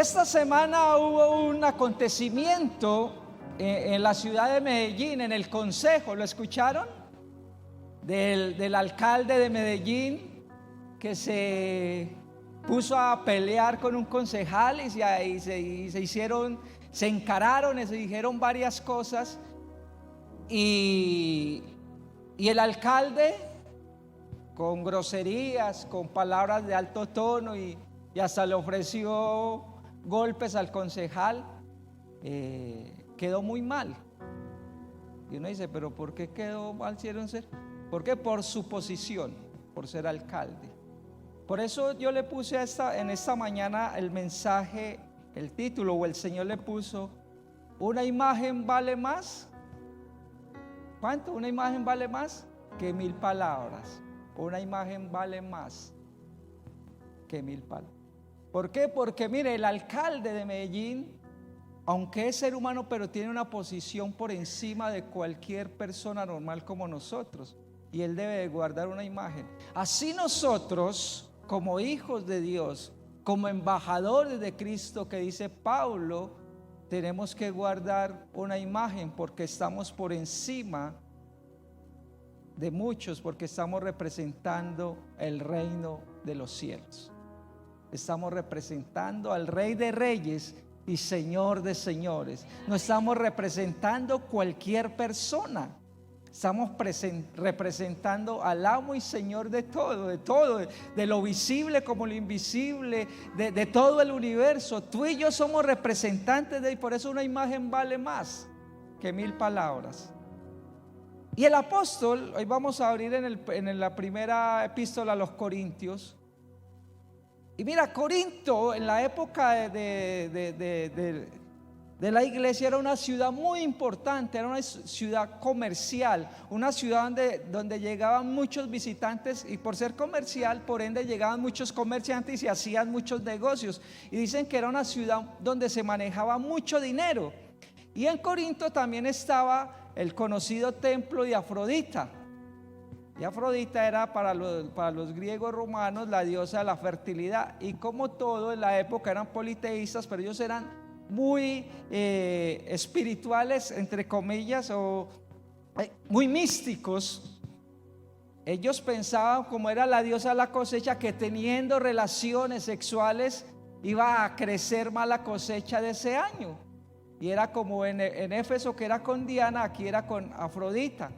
esta semana hubo un acontecimiento en la ciudad de Medellín, en el consejo, ¿lo escucharon? Del alcalde de Medellín, que se puso a pelear con un concejal y se encararon y se dijeron varias cosas. Y el alcalde, con groserías, con palabras de alto tono y hasta le ofreció golpes al concejal, quedó muy mal. Y uno dice, pero ¿por qué quedó mal? ¿Por qué? Por su posición, por ser alcalde. Por eso yo le puse en esta mañana el mensaje, el título, o el Señor le puso: una imagen vale más. ¿Cuánto? Una imagen vale más que 1000 palabras. Una imagen vale más que 1000 palabras. ¿Por qué? Porque mire, el alcalde de Medellín, aunque es ser humano, pero tiene una posición por encima de cualquier persona normal como nosotros, y él debe de guardar una imagen. Así nosotros, como hijos de Dios, como embajadores de Cristo, que dice Pablo, tenemos que guardar una imagen, porque estamos por encima de muchos, porque estamos representando el reino de los cielos. Estamos representando al Rey de Reyes y Señor de Señores. No estamos representando cualquier persona. Estamos representando al amo y Señor de todo, de lo visible como lo invisible, de todo el universo. Tú y yo somos representantes de él, y por eso una imagen vale más que 1000 palabras. Y el apóstol, hoy vamos a abrir en la primera epístola a los Corintios. Y mira, Corinto en la época de la iglesia era una ciudad muy importante, era una ciudad comercial, una ciudad donde llegaban muchos visitantes, y por ser comercial, por ende llegaban muchos comerciantes y hacían muchos negocios. Y dicen que era una ciudad donde se manejaba mucho dinero. Y en Corinto también estaba el conocido templo de Afrodita. Y Afrodita era para los griegos romanos la diosa de la fertilidad. Y como todo en la época eran politeístas, pero ellos eran muy espirituales, entre comillas, o muy místicos. Ellos pensaban, como era la diosa de la cosecha, que teniendo relaciones sexuales iba a crecer más la cosecha de ese año. Y era como en Éfeso, que era con Diana, aquí era con Afrodita.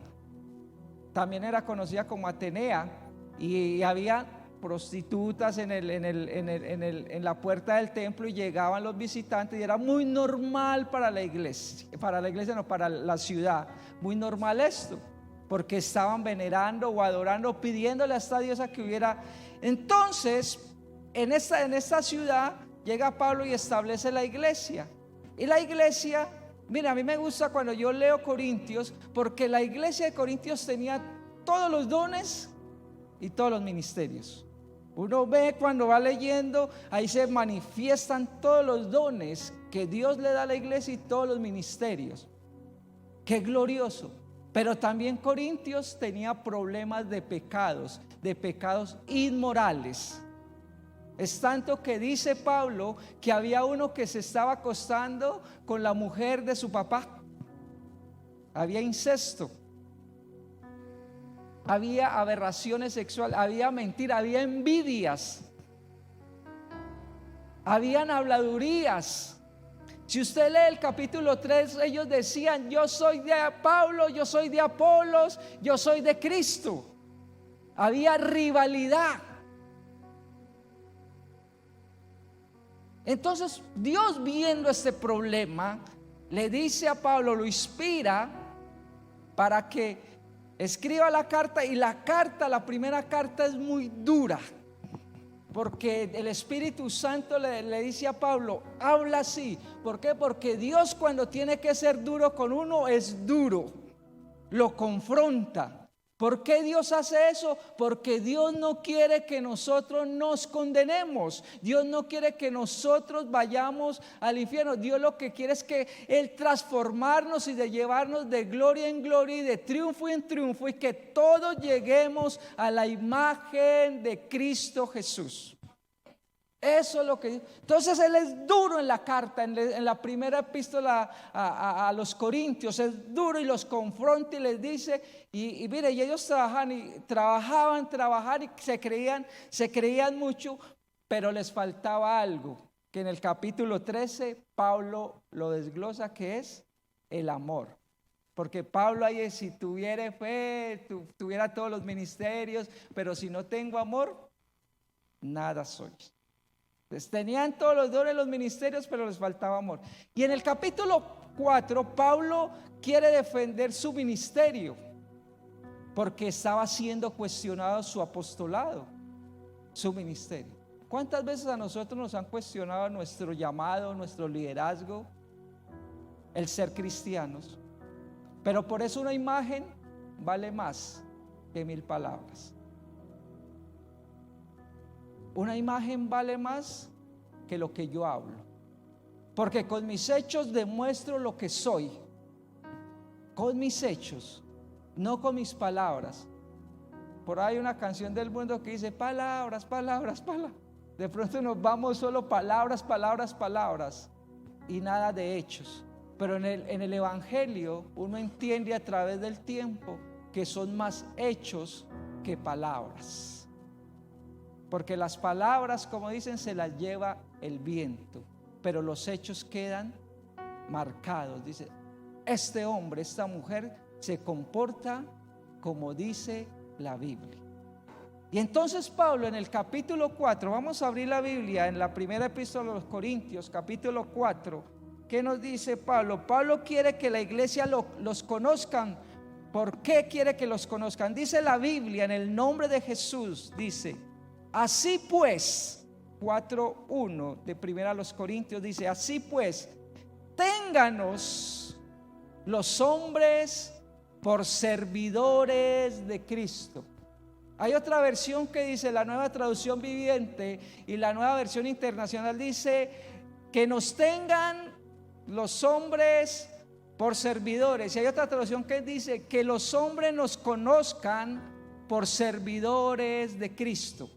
También era conocida como Atenea, y había prostitutas en la puerta del templo, y llegaban los visitantes, y era muy normal para la ciudad, muy normal esto, porque estaban venerando o adorando, pidiéndole a esta diosa que hubiera. Entonces, en esta ciudad llega Pablo y establece la iglesia. Y la iglesia, mira, a mí me gusta cuando yo leo Corintios, porque la iglesia de Corintios tenía todos los dones y todos los ministerios. Uno ve cuando va leyendo, ahí se manifiestan todos los dones que Dios le da a la iglesia y todos los ministerios. Qué glorioso. Pero también Corintios tenía problemas de pecados inmorales. Es tanto que dice Pablo que había uno que se estaba acostando con la mujer de su papá. Había incesto, había aberraciones sexuales, había mentira, había envidias, habían habladurías. Si usted lee el capítulo 3, ellos decían: yo soy de Pablo, yo soy de Apolos, yo soy de Cristo. Había rivalidad. Entonces Dios, viendo este problema, le dice a Pablo, lo inspira para que escriba la carta. Y la primera carta es muy dura, porque el Espíritu Santo le dice a Pablo: habla así. ¿Por qué? Porque Dios, cuando tiene que ser duro con uno, es duro, lo confronta. ¿Por qué Dios hace eso? Porque Dios no quiere que nosotros nos condenemos. Dios no quiere que nosotros vayamos al infierno. Dios lo que quiere es que Él transformarnos y de llevarnos de gloria en gloria y de triunfo en triunfo, y que todos lleguemos a la imagen de Cristo Jesús. Eso es lo que... Entonces él es duro en la carta, en la primera epístola a los Corintios, es duro y los confronta y les dice, y mire, y ellos trabajaban y se creían mucho, pero les faltaba algo, que en el capítulo 13 Pablo lo desglosa, que es el amor. Porque Pablo ahí, si tuviera fe, tuviera todos los ministerios, pero si no tengo amor, nada soy. Entonces, tenían todos los dones, los ministerios, pero les faltaba amor. Y en el capítulo 4, Pablo quiere defender su ministerio, porque estaba siendo cuestionado su apostolado, su ministerio. ¿Cuántas veces a nosotros nos han cuestionado nuestro llamado, nuestro liderazgo, el ser cristianos? Pero por eso una imagen vale más que 1000 palabras. Una imagen vale más que lo que yo hablo, porque con mis hechos demuestro lo que soy, con mis hechos, no con mis palabras. Por ahí hay una canción del mundo que dice palabras, palabras, palabras. De pronto nos vamos solo palabras, palabras, palabras y nada de hechos. Pero en el Evangelio uno entiende a través del tiempo que son más hechos que palabras. Porque las palabras, como dicen, se las lleva el viento, pero los hechos quedan marcados. Dice, este hombre, esta mujer se comporta como dice la Biblia. Y entonces Pablo en el capítulo 4, vamos a abrir la Biblia en la primera epístola a los Corintios, capítulo 4. ¿Qué nos dice Pablo? Pablo quiere que la iglesia los conozcan. ¿Por qué quiere que los conozcan? Dice la Biblia en el nombre de Jesús, dice: así pues, 4:1 de primera a los Corintios dice: así pues, ténganos los hombres por servidores de Cristo. Hay otra versión que dice, la Nueva Traducción Viviente, y la Nueva Versión Internacional dice que nos tengan los hombres por servidores. Y hay otra traducción que dice que los hombres nos conozcan por servidores de Cristo.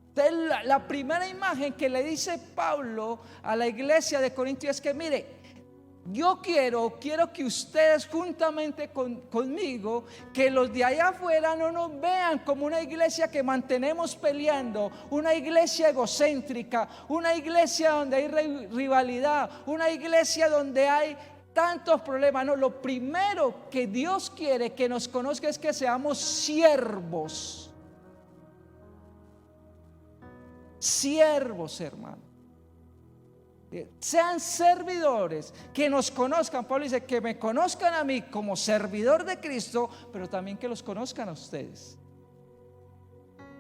Entonces, la primera imagen que le dice Pablo a la iglesia de Corintios es que mire, yo quiero que ustedes juntamente conmigo, que los de allá afuera no nos vean como una iglesia que mantenemos peleando, una iglesia egocéntrica, una iglesia donde hay rivalidad, una iglesia donde hay tantos problemas. No, lo primero que Dios quiere que nos conozca es que seamos siervos. Siervos, hermano. Sean servidores, que nos conozcan. Pablo dice que me conozcan a mí como servidor de Cristo, pero también que los conozcan a ustedes.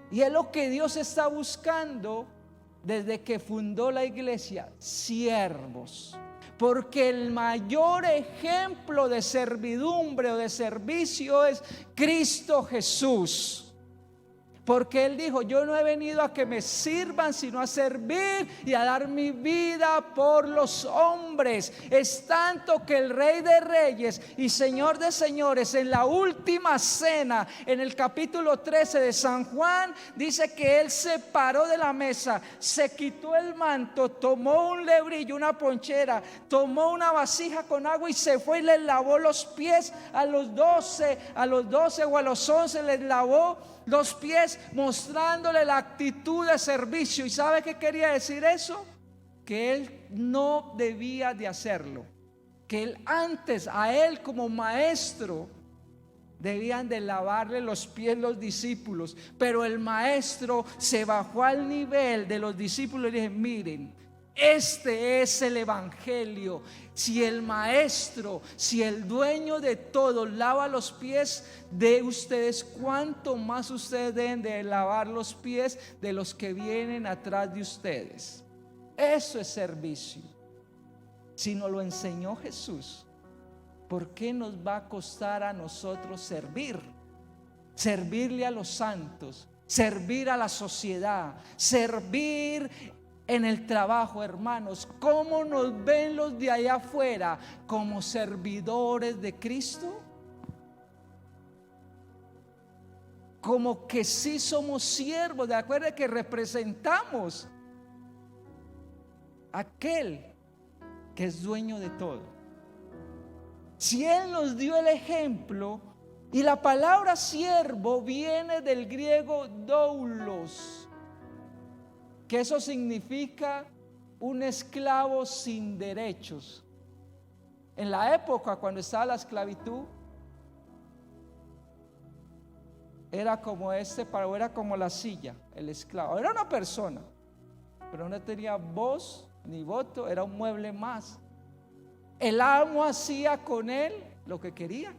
Y es lo que Dios está buscando desde que fundó la iglesia: siervos. Porque el mayor ejemplo de servidumbre o de servicio es Cristo Jesús. Porque Él dijo: yo no he venido a que me sirvan, sino a servir y a dar mi vida por los hombres. Es tanto que el Rey de Reyes y Señor de Señores, en la última cena, en el capítulo 13 de San Juan, dice que Él se paró de la mesa, se quitó el manto, tomó un lebrillo, una ponchera, tomó una vasija con agua y se fue y les lavó los pies a los 12 o a los 11, les lavó los pies, mostrándole la actitud de servicio. ¿Y sabe qué quería decir eso? Que él no debía de hacerlo, que él antes, a él como maestro, debían de lavarle los pies los discípulos. Pero el maestro se bajó al nivel de los discípulos y dije: miren, este es el evangelio. Si el maestro, si el dueño de todo lava los pies de ustedes, ¿cuánto más ustedes deben de lavar los pies de los que vienen atrás de ustedes? Eso es servicio. Si nos lo enseñó Jesús, ¿por qué nos va a costar a nosotros servir? Servirle a los santos, servir a la sociedad, servir en el trabajo, hermanos. ¿Cómo nos ven los de allá afuera? ¿Como servidores de Cristo? Como que sí somos siervos. De acuerdo que representamos aquel que es dueño de todo. Si Él nos dio el ejemplo, y la palabra siervo viene del griego doulos, que eso significa un esclavo sin derechos. En la época cuando estaba la esclavitud, era como era como la silla, el esclavo. Era una persona, pero no tenía voz ni voto, era un mueble más. El amo hacía con él lo que quería.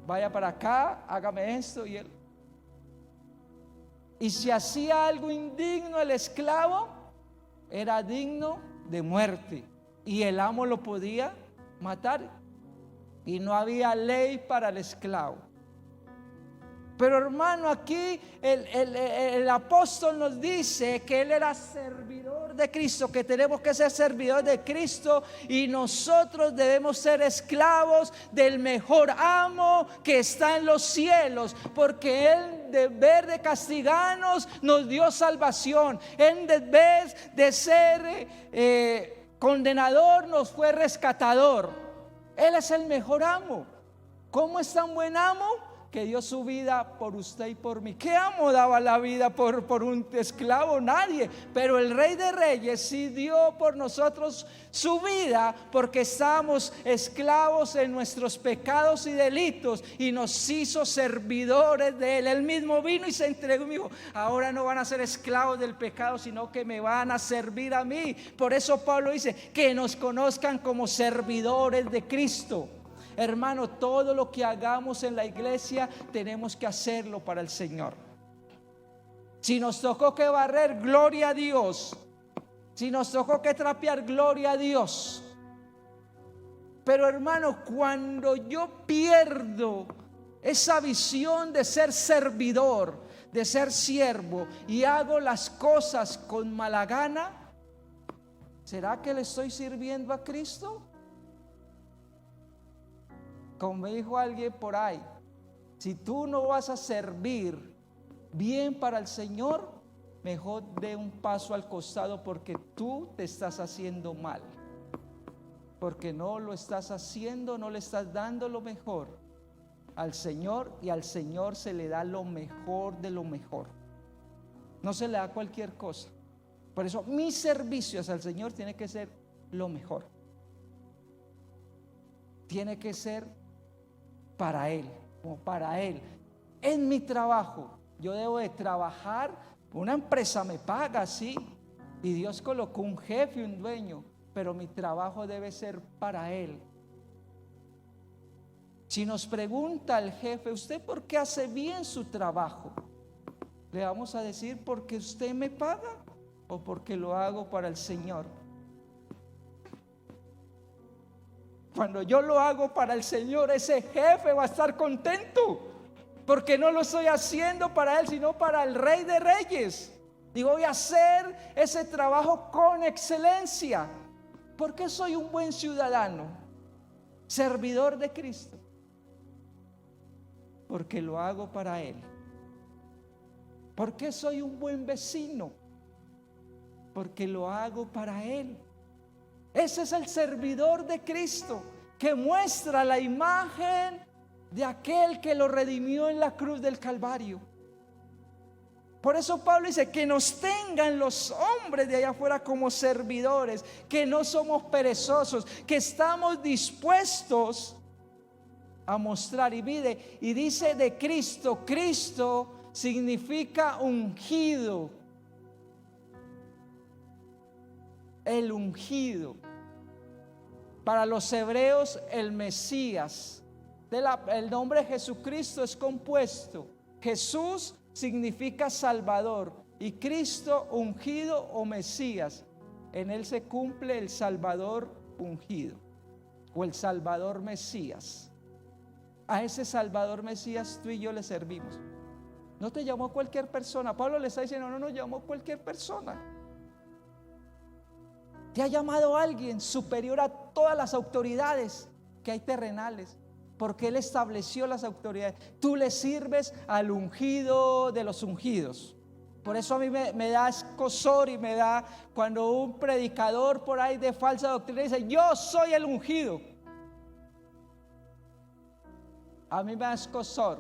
Vaya para acá, hágame esto y si hacía algo indigno el esclavo, era digno de muerte y el amo lo podía matar y no había ley para el esclavo. Pero hermano, aquí el apóstol nos dice que él era servidor de Cristo, que tenemos que ser servidores de Cristo y nosotros debemos ser esclavos del mejor amo que está en los cielos, porque Él, en vez de castigarnos, nos dio salvación. Él, en vez de ser condenador, nos fue rescatador. Él es el mejor amo. ¿Cómo es tan buen amo? Que dio su vida por usted y por mí. ¿Qué amo daba la vida por un esclavo? Nadie. Pero el Rey de Reyes sí dio por nosotros su vida, porque estábamos esclavos en nuestros pecados y delitos y nos hizo servidores de Él. Él mismo vino y se entregó y me dijo: ahora no van a ser esclavos del pecado, sino que me van a servir a mí. Por eso Pablo dice que nos conozcan como servidores de Cristo. Hermano, todo lo que hagamos en la iglesia tenemos que hacerlo para el Señor. Si nos tocó que barrer, gloria a Dios. Si nos tocó que trapear, gloria a Dios. Pero hermano, cuando yo pierdo esa visión de ser servidor, de ser siervo, y hago las cosas con mala gana, ¿será que le estoy sirviendo a Cristo? Como me dijo alguien por ahí, si tú no vas a servir bien para el Señor, mejor dé un paso al costado, porque tú te estás haciendo mal, porque no lo estás haciendo, no le estás dando lo mejor al Señor, y al Señor se le da lo mejor de lo mejor, no se le da cualquier cosa. Por eso mis servicios al Señor tiene que ser lo mejor, tiene que ser para Él, como para Él. En mi trabajo, yo debo de trabajar, una empresa me paga, sí, y Dios colocó un jefe, un dueño, pero mi trabajo debe ser para Él. Si nos pregunta el jefe: ¿usted por qué hace bien su trabajo? Le vamos a decir: porque usted me paga, o porque lo hago para el Señor. Cuando yo lo hago para el Señor, ese jefe va a estar contento, porque no lo estoy haciendo para él, sino para el Rey de Reyes. Y voy a hacer ese trabajo con excelencia. ¿Por qué soy un buen ciudadano, servidor de Cristo? Porque lo hago para Él. ¿Por qué soy un buen vecino? Porque lo hago para Él. Ese es el servidor de Cristo, que muestra la imagen de aquel que lo redimió en la cruz del Calvario. Por eso Pablo dice que nos tengan los hombres de allá afuera como servidores, que no somos perezosos, que estamos dispuestos a mostrar. Y dice de Cristo. Cristo significa ungido, el ungido. Para los hebreos, el Mesías. El nombre Jesucristo es compuesto. Jesús significa Salvador, y Cristo, ungido o Mesías. En Él se cumple el Salvador ungido, o el Salvador Mesías. A ese Salvador Mesías tú y yo le servimos. No te llamó cualquier persona. Pablo le está diciendo: no nos llamó cualquier persona. Te ha llamado alguien superior a todas las autoridades que hay terrenales, porque Él estableció las autoridades. Tú le sirves al ungido de los ungidos, Por eso a mí me da escozor y me da cuando un predicador por ahí de falsa doctrina dice: yo soy el ungido. A mí me da escozor,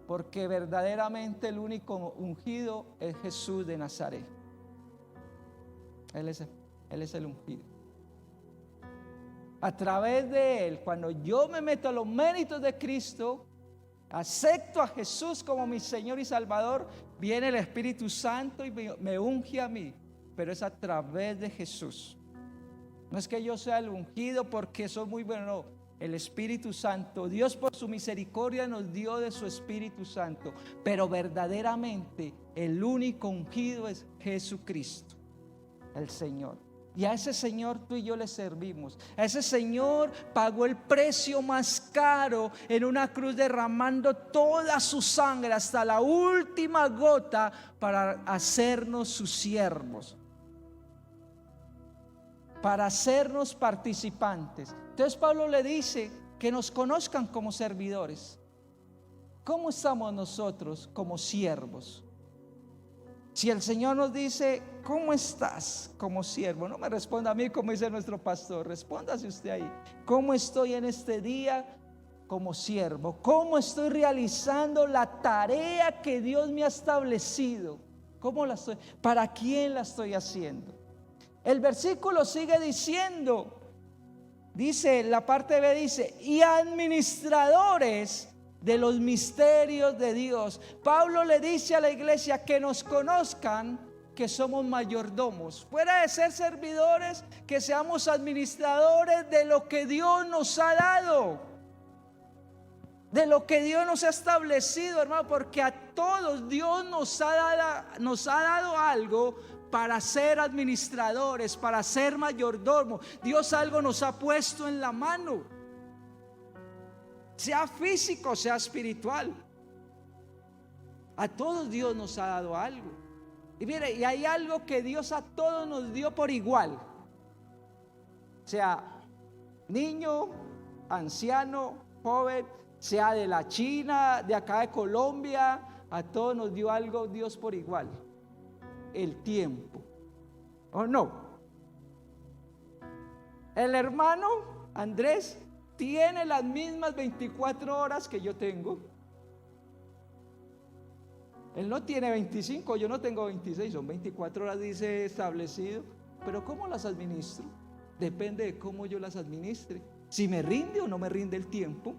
porque verdaderamente el único ungido es Jesús de Nazaret. Él es el ungido. A través de Él, cuando yo me meto a los méritos de Cristo, acepto a Jesús como mi Señor y Salvador, viene el Espíritu Santo y me unge a mí. Pero es a través de Jesús. No es que yo sea el ungido porque soy muy bueno, no. El Espíritu Santo, Dios por su misericordia nos dio de su Espíritu Santo. Pero verdaderamente el único ungido es Jesucristo, el Señor. Y a ese Señor tú y yo le servimos. A ese Señor pagó el precio más caro en una cruz, derramando toda su sangre hasta la última gota para hacernos sus siervos, para hacernos participantes. Entonces Pablo le dice que nos conozcan como servidores. ¿Cómo estamos nosotros como siervos? Si el Señor nos dice: ¿cómo estás como siervo? No me responda a mí como dice nuestro pastor, respóndase usted ahí. ¿Cómo estoy en este día como siervo? ¿Cómo estoy realizando la tarea que Dios me ha establecido? ¿Cómo la estoy? ¿Para quién la estoy haciendo? El versículo sigue diciendo, dice, la parte B dice: y administradores de los misterios de Dios. Pablo le dice a la iglesia que nos conozcan, que somos mayordomos. Fuera de ser servidores, que seamos administradores de lo que Dios nos ha dado, de lo que Dios nos ha establecido, hermano, porque a todos Dios nos ha dado algo para ser administradores, para ser mayordomos. Dios algo nos ha puesto en la mano, sea físico, sea espiritual. A todos Dios nos ha dado algo. Y mire, y hay algo que Dios a todos nos dio por igual. Sea niño, anciano, joven, sea de la China, de acá de Colombia, a todos nos dio algo Dios por igual: el tiempo. ¿O no? El hermano Andrés tiene las mismas 24 horas que yo tengo. Él no tiene 25, yo no tengo 26, son 24 horas, dice, establecido. Pero ¿cómo las administro? Depende de cómo yo las administre. Si me rinde o no me rinde el tiempo.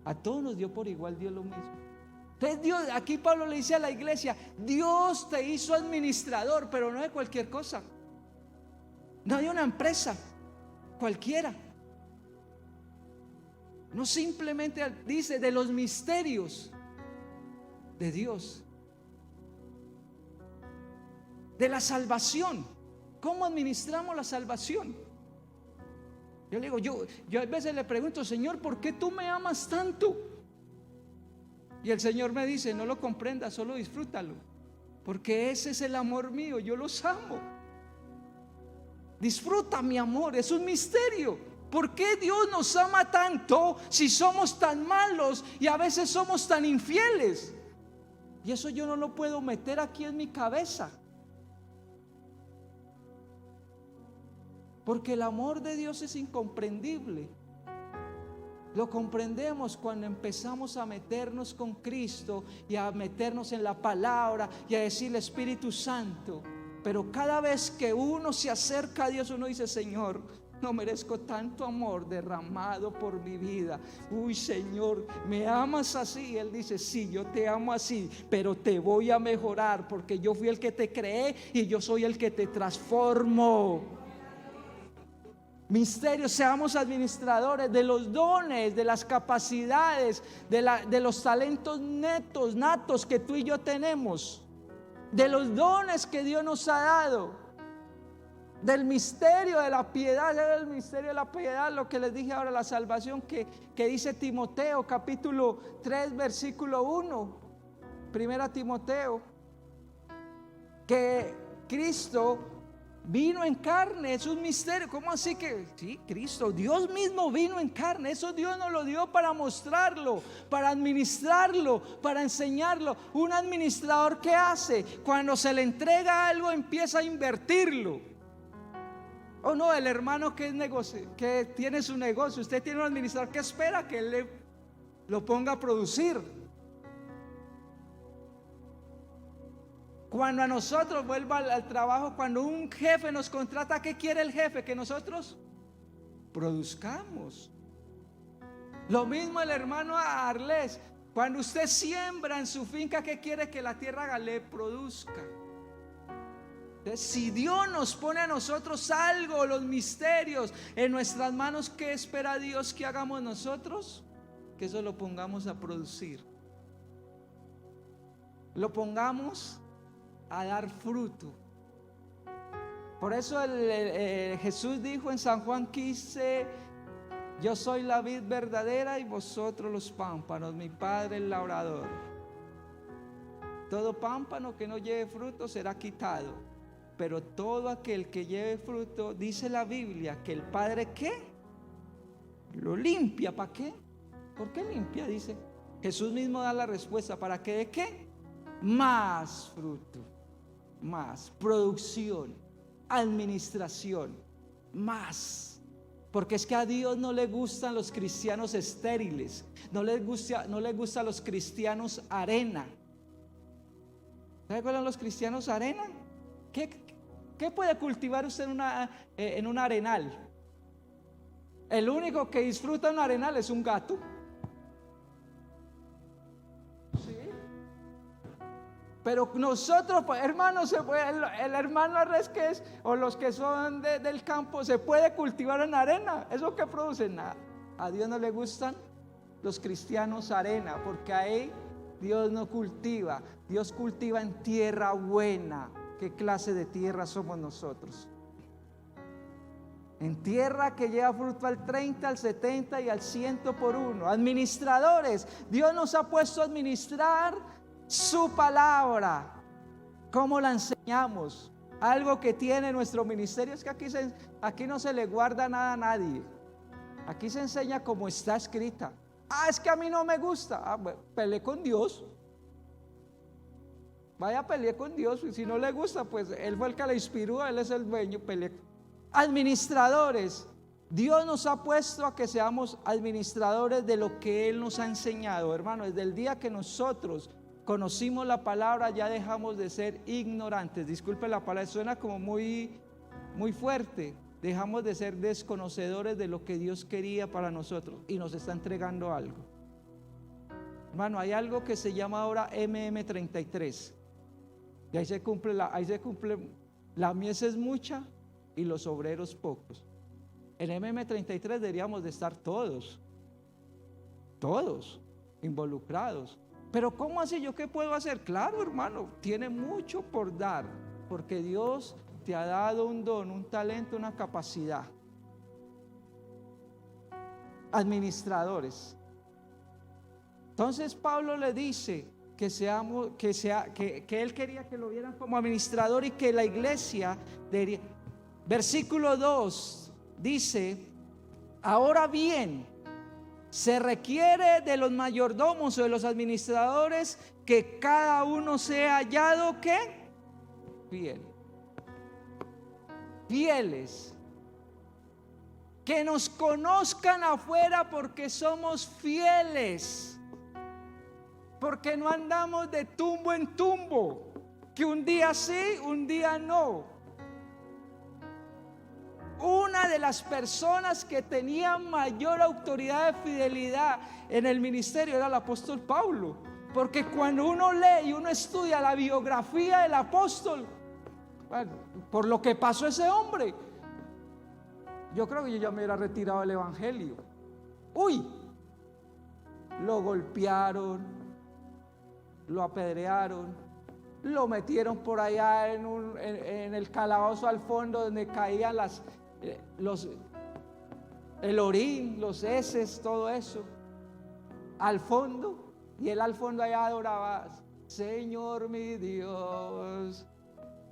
A todos nos dio por igual Dios lo mismo. Entonces Dios, aquí Pablo le dice a la iglesia: Dios te hizo administrador, pero no de cualquier cosa, no de una empresa cualquiera. No simplemente dice de los misterios de Dios, de la salvación. ¿Cómo administramos la salvación? Yo le digo, yo a veces le pregunto: Señor, ¿por qué tú me amas tanto? Y el Señor me dice: no lo comprendas, solo disfrútalo, porque ese es el amor mío, yo los amo. Disfruta mi amor, es un misterio. ¿Por qué Dios nos ama tanto si somos tan malos y a veces somos tan infieles? Y eso yo no lo puedo meter aquí en mi cabeza, porque el amor de Dios es incomprendible. Lo comprendemos cuando empezamos a meternos con Cristo y a meternos en la palabra y a decirle: Espíritu Santo. Pero cada vez que uno se acerca a Dios, uno dice: Señor, no merezco tanto amor derramado por mi vida. Uy, Señor, ¿me amas así? Él dice: sí, yo te amo así, pero te voy a mejorar, porque yo fui el que te creé y yo soy el que te transformo. Misterios, seamos administradores de los dones, de las capacidades, de los talentos natos que tú y yo tenemos, de los dones que Dios nos ha dado. Del misterio de la piedad. El misterio de la piedad, lo que les dije ahora, la salvación que dice Timoteo capítulo 3 versículo 1, primera Timoteo, que Cristo vino en carne, es un misterio. ¿Cómo así que? Sí, Cristo, Dios mismo vino en carne. Eso Dios nos lo dio para mostrarlo, para administrarlo, para enseñarlo. Un administrador, ¿qué hace? Cuando se le entrega algo, empieza a invertirlo. O no, el hermano que es negocio, que tiene su negocio, usted tiene un administrador que espera que él lo ponga a producir. Cuando a nosotros vuelva al trabajo, cuando un jefe nos contrata, ¿qué quiere el jefe? Que nosotros produzcamos. Lo mismo el hermano Arles. Cuando usted siembra en su finca, ¿qué quiere? Que la tierra le produzca. Entonces, si Dios nos pone a nosotros algo, los misterios en nuestras manos, ¿qué espera Dios que hagamos nosotros? Que eso lo pongamos a producir, lo pongamos a dar fruto. Por eso Jesús dijo en San Juan 15: yo soy la vid verdadera y vosotros los pámpanos, mi Padre el labrador. Todo pámpano que no lleve fruto será quitado, pero todo aquel que lleve fruto, dice la Biblia, que el Padre, ¿qué? Lo limpia. ¿Para qué? ¿Por qué limpia? Dice Jesús mismo, da la respuesta. ¿Para qué? ¿De qué? Más fruto, más producción, administración, más. Porque es que a Dios no le gustan los cristianos estériles, no le gustan los cristianos arena. ¿Sabe cuáles son los cristianos arena? ¿Qué puede cultivar usted en un arenal? El único que disfruta un arenal es un gato. Pero nosotros, hermanos, el hermano Arres que es, o los que son del campo, se puede cultivar en arena. ¿Eso qué produce? Nada. A Dios no le gustan los cristianos arena, porque ahí Dios no cultiva. Dios cultiva en tierra buena. ¿Qué clase de tierra somos nosotros? En tierra que lleva fruto al 30, al 70 y al 100 por uno. Administradores. Dios nos ha puesto a administrar su palabra. ¿Cómo la enseñamos? Algo que tiene nuestro ministerio es que aquí no se le guarda nada a nadie. Aquí se enseña como está escrita. Es que a mí no me gusta. Bueno, peleé con Dios. Vaya, peleé con Dios. Si no le gusta, pues Él fue el que le inspiró, Él es el dueño. Peleé. Administradores. Dios nos ha puesto a que seamos administradores de lo que Él nos ha enseñado, hermano. Desde el día que nosotros conocimos la palabra, ya dejamos de ser ignorantes. Disculpe la palabra, suena como muy fuerte. Dejamos de ser desconocedores de lo que Dios quería para nosotros y nos está entregando algo. Hermano, hay algo que se llama ahora MM33. Y ahí se cumple la mies es mucha y los obreros pocos. En MM33 deberíamos de estar todos involucrados. Pero ¿cómo así? ¿Yo qué puedo hacer? Claro, hermano, tiene mucho por dar, porque Dios te ha dado un don, un talento, una capacidad. Administradores. Entonces Pablo le dice que él quería que lo vieran como administrador y que la iglesia debería. Versículo 2 dice: ahora bien, se requiere de los mayordomos o de los administradores que cada uno sea hallado ¿qué? Fiel. Fieles. Que nos conozcan afuera porque somos fieles. Porque no andamos de tumbo en tumbo, que un día sí, un día no. Una de las personas que tenía mayor autoridad de fidelidad en el ministerio era el apóstol Pablo. Porque cuando uno lee y uno estudia la biografía del apóstol, bueno, por lo que pasó ese hombre, yo creo que yo ya me hubiera retirado del evangelio. Lo golpearon, lo apedrearon, lo metieron por allá en el calabozo al fondo donde caían el orín, los heces, todo eso al fondo, y él al fondo allá adoraba: Señor mi Dios,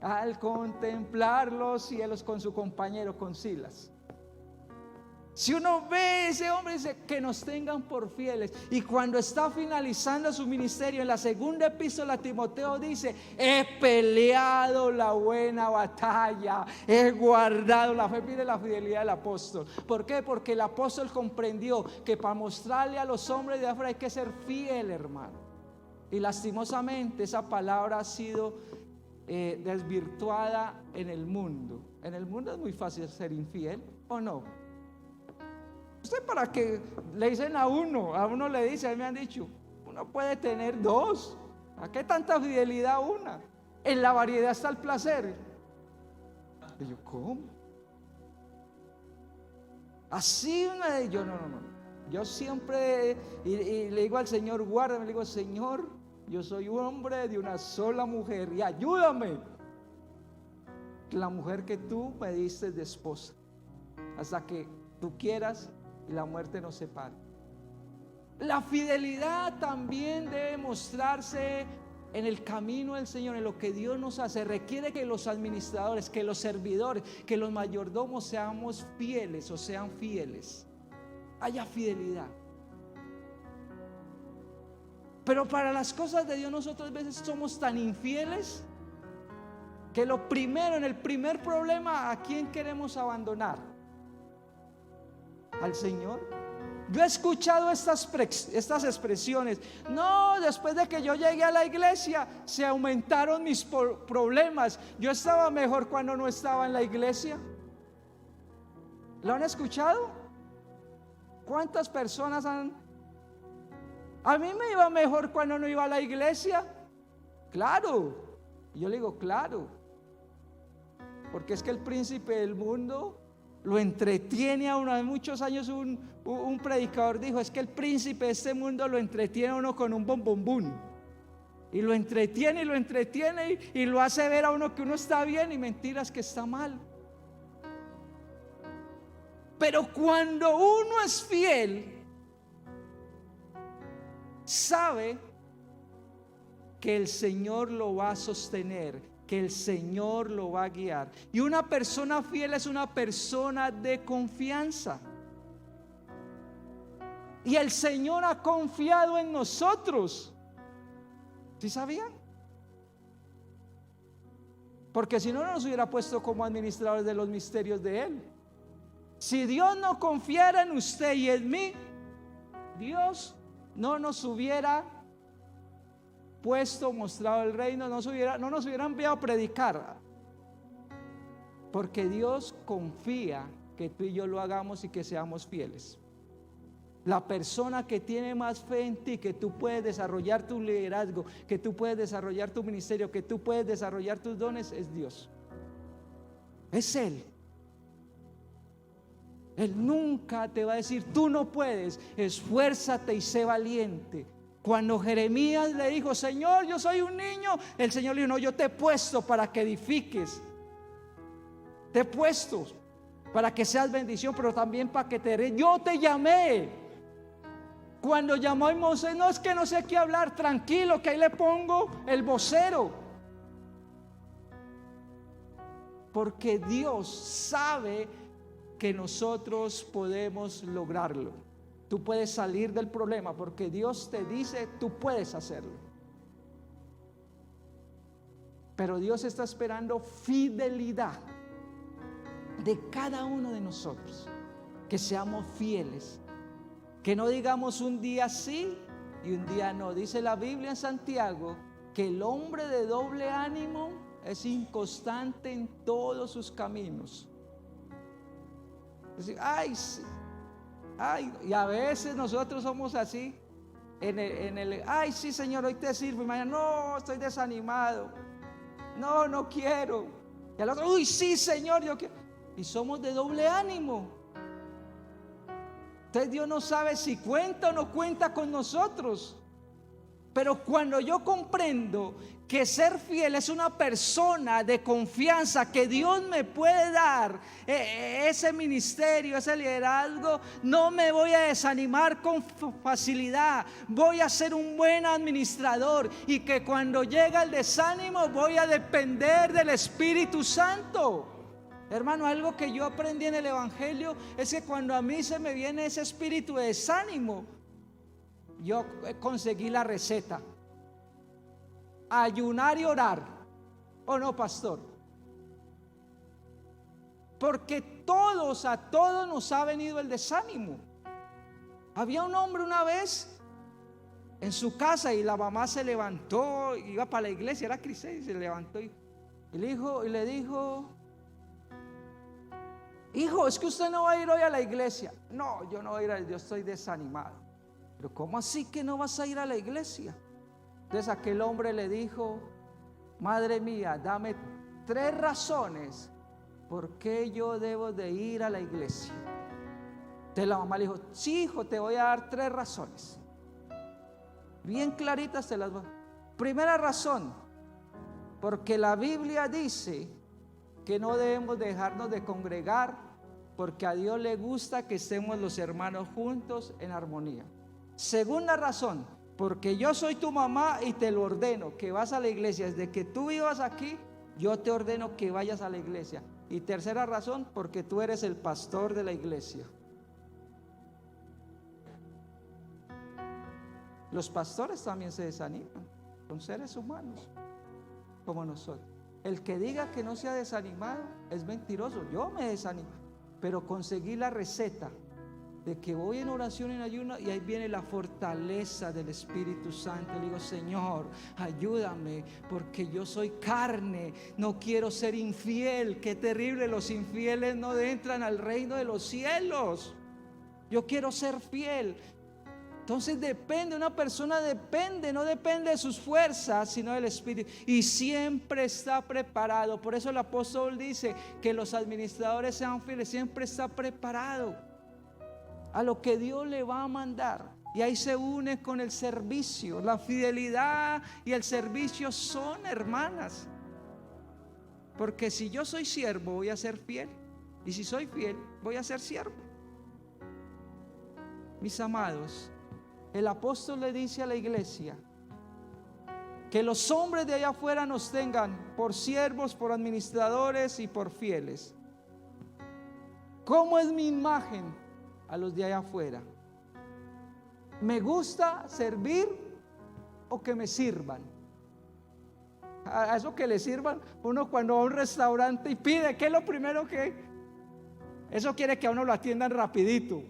al contemplar los cielos con su compañero, con Silas. Si uno ve a ese hombre, dice que nos tengan por fieles. Y cuando está finalizando su ministerio, en la segunda epístola a Timoteo dice: he peleado la buena batalla, he guardado la fe. Mire la fidelidad del apóstol. ¿Por qué? Porque el apóstol comprendió que para mostrarle a los hombres de afuera hay que ser fiel, hermano. Y lastimosamente esa palabra ha sido desvirtuada en el mundo. En el mundo es muy fácil ser infiel, ¿o no? Usted, para que le dicen a uno le dice, a mí me han dicho, uno puede tener dos. ¿A qué tanta fidelidad una? En la variedad está el placer. Y yo, ¿cómo? Así yo no. Yo siempre, y le digo al Señor, guárdame, le digo, Señor, yo soy un hombre de una sola mujer y ayúdame. La mujer que tú me diste de esposa, hasta que tú quieras y la muerte nos separe. La fidelidad también debe mostrarse en el camino del Señor, en lo que Dios nos hace. Requiere que los administradores, que los servidores, que los mayordomos seamos fieles o sean fieles. Haya fidelidad. Pero para las cosas de Dios nosotros a veces somos tan infieles que lo primero, en el primer problema, ¿a quién queremos abandonar? Al Señor. Yo he escuchado estas expresiones: no, después de que yo llegué a la iglesia se aumentaron mis problemas. Yo estaba mejor cuando no estaba en la iglesia. ¿Lo han escuchado? ¿Cuántas personas han? A mí me iba mejor cuando no iba a la iglesia. Claro. Y yo le digo, claro, porque es que el príncipe del mundo lo entretiene a uno. Hace muchos años un predicador dijo: es que el príncipe de este mundo lo entretiene a uno con un bombombún. Y lo entretiene y lo hace ver a uno que uno está bien, y mentiras que está mal. Pero cuando uno es fiel, sabe que el Señor lo va a sostener, que el Señor lo va a guiar. Y una persona fiel es una persona de confianza. Y el Señor ha confiado en nosotros. ¿Sí sabían? Porque si no, no nos hubiera puesto como administradores de los misterios de Él. Si Dios no confiara en usted y en mí, Dios no nos hubiera puesto, mostrado el reino, no nos hubiera enviado a predicar. Porque Dios confía que tú y yo lo hagamos y que seamos fieles. La persona que tiene más fe en ti, que tú puedes desarrollar tu liderazgo, que tú puedes desarrollar tu ministerio, que tú puedes desarrollar tus dones, es Dios. Es Él. Él nunca te va a decir: tú no puedes, esfuérzate y sé valiente. Cuando Jeremías le dijo: Señor, yo soy un niño, el Señor le dijo: no, yo te he puesto para que edifiques. Te he puesto para que seas bendición, pero también para que yo te llamé. Cuando llamó a Moisés: no, es que no sé qué hablar, tranquilo, que ahí le pongo el vocero. Porque Dios sabe que nosotros podemos lograrlo. Tú puedes salir del problema porque Dios te dice: tú puedes hacerlo. Pero Dios está esperando fidelidad de cada uno de nosotros, que seamos fieles, que no digamos un día sí y un día no. Dice la Biblia en Santiago que el hombre de doble ánimo es inconstante en todos sus caminos. Decir, y a veces nosotros somos así ay, sí, Señor, hoy te sirvo, y mañana: no, estoy desanimado, no quiero. Y al otro: uy, sí, Señor, yo quiero. Y somos de doble ánimo. Entonces Dios no sabe si cuenta o no cuenta con nosotros. Pero cuando yo comprendo que ser fiel es una persona de confianza, que Dios me puede dar ese ministerio, ese liderazgo, no me voy a desanimar con facilidad. Voy a ser un buen administrador, y que cuando llega el desánimo voy a depender del Espíritu Santo. Hermano, algo que yo aprendí en el Evangelio es que cuando a mí se me viene ese espíritu de desánimo, yo conseguí la receta: ayunar y orar. ¿O no, pastor? Porque a todos nos ha venido el desánimo. Había un hombre una vez en su casa, y la mamá se levantó, iba para la iglesia, era cristiana, y se levantó y le dijo: hijo, es que usted no va a ir hoy a la iglesia. No, yo no voy a ir, yo estoy desanimado. Pero ¿cómo así que no vas a ir a la iglesia? Entonces aquel hombre le dijo: madre mía, dame 3 razones por qué yo debo de ir a la iglesia. Entonces la mamá le dijo: sí, hijo, te voy a dar 3 razones. Bien claritas te las voy. Primera razón: porque la Biblia dice que no debemos dejarnos de congregar, porque a Dios le gusta que estemos los hermanos juntos en armonía. Segunda razón: porque yo soy tu mamá y te lo ordeno, que vas a la iglesia. Desde que tú vivas aquí, yo te ordeno que vayas a la iglesia. Y tercera razón: porque tú eres el pastor de la iglesia. Los pastores también se desaniman, son seres humanos como nosotros. El que diga que no se ha desanimado es mentiroso. Yo me desanimo, pero conseguí la receta de que voy en oración, en ayuno, y ahí viene la fortaleza del Espíritu Santo. Le digo: Señor, ayúdame, porque yo soy carne, no quiero ser infiel. Qué terrible, los infieles no entran al reino de los cielos. Yo quiero ser fiel. Entonces una persona no depende de sus fuerzas, sino del Espíritu, y siempre está preparado. Por eso el apóstol dice que los administradores sean fieles, siempre está preparado a lo que Dios le va a mandar. Y ahí se une con el servicio. La fidelidad y el servicio son hermanas. Porque si yo soy siervo, voy a ser fiel, y si soy fiel, voy a ser siervo. Mis amados, el apóstol le dice a la iglesia que los hombres de allá afuera nos tengan por siervos, por administradores y por fieles. ¿Cómo es mi imagen a los de allá afuera? ¿Me gusta servir o que me sirvan? A eso que le sirvan, uno cuando va a un restaurante y pide, ¿qué es lo primero que? Eso quiere que a uno lo atiendan rapidito.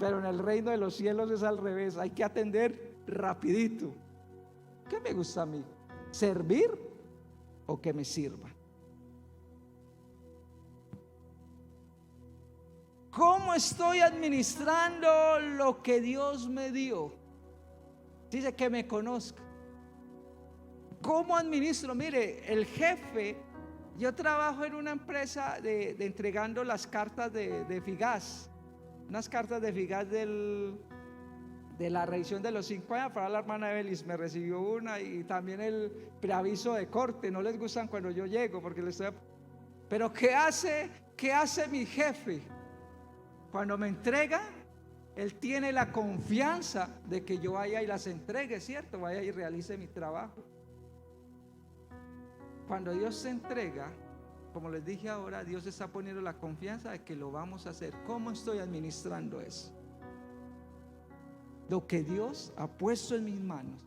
Pero en el reino de los cielos es al revés, hay que atender rapidito. ¿Qué me gusta a mí? ¿Servir o que me sirvan? ¿Cómo estoy administrando lo que Dios me dio? Dice que me conozca. ¿Cómo administro? Mire, el jefe, yo trabajo en una empresa de entregando las cartas de FIGAS. Unas cartas de FIGAS de la revisión de los 5 años. Para la hermana Evelis me recibió una, y también el preaviso de corte. No les gustan cuando yo llego porque les estoy... Pero ¿qué hace mi jefe? Cuando me entrega, él tiene la confianza de que yo vaya y las entregue, ¿cierto? Vaya y realice mi trabajo. Cuando Dios se entrega, como les dije ahora, Dios está poniendo la confianza de que lo vamos a hacer. ¿Cómo estoy administrando eso? Lo que Dios ha puesto en mis manos.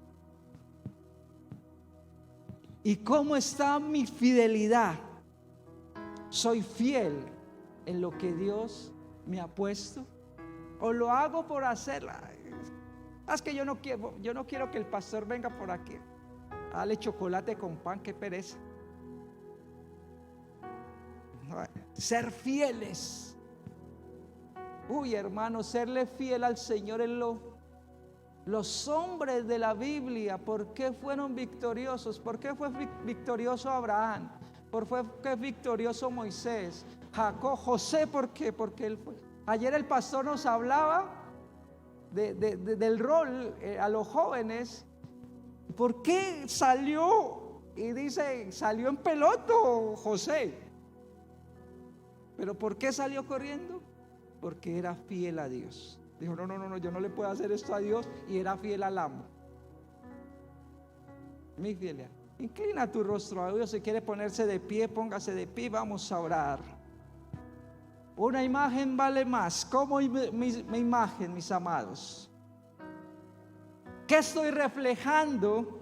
¿Y cómo está mi fidelidad? ¿Soy fiel en lo que Dios me ha puesto? ¿O lo hago por hacerla? Es que yo no quiero que el pastor venga por aquí. Dale chocolate con pan, qué pereza. Ser fieles. Uy, hermano, serle fiel al Señor en los hombres de la Biblia. ¿Por qué fueron victoriosos? ¿Por qué fue victorioso Abraham? ¿Por qué fue victorioso Moisés? Jacob, José, ¿por qué? Porque él fue. Ayer el pastor nos hablaba del rol a los jóvenes. ¿Por qué salió? Y dice, salió en peloto José. ¿Pero por qué salió corriendo? Porque era fiel a Dios. Dijo, no, yo no le puedo hacer esto a Dios, y era fiel al amo. Mi fiel. Inclina tu rostro a Dios. Si quiere ponerse de pie, póngase de pie. Vamos a orar. Una imagen vale más. ¿Cómo mi imagen, mis amados? ¿Qué estoy reflejando